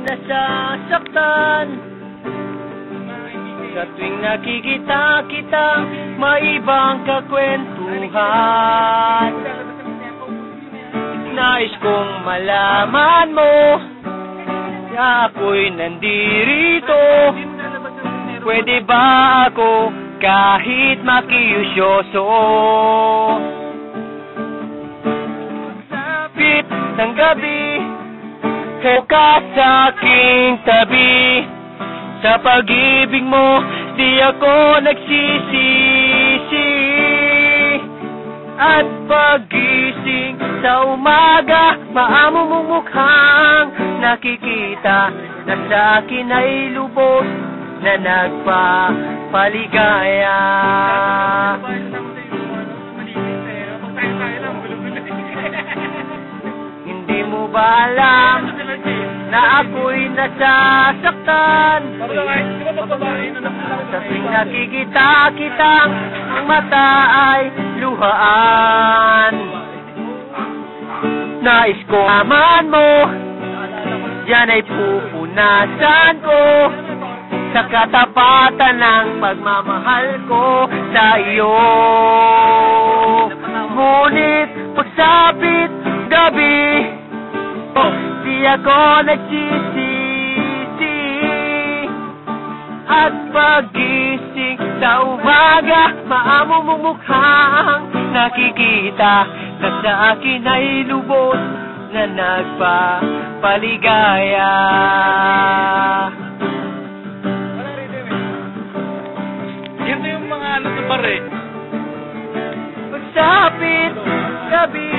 nasasaktan. Sa tuwing nakikita kitang may ibang kakwentuhan, nais kong malaman mo na ako'y nandirito. Pwede ba ako kahit makiusyoso? Pit ng gabi, ka sa aking tabi. Sa pag-ibig mo, di ako nagsisisi. At pagising sa umaga, maamo mong mukhang nakikita na sa akin ay lubos na nagpapaligaya. Hindi mo ba alam na ako'y nasasaktan? Sa tuwing nakikita kitang ang mata ay luhaan. Nais ko aman mo, yan ay pupunasan ko sa katapatan ng pagmamahal ko sa iyo. Ngunit pagsapit gabi, di ako nagsisisi. At pagising sa umaga, maamo mong mukhang nakikita na sa akin ay lubos na nagpapaligaya. Yan yung mga ano sa pare. Pagsapit gabi,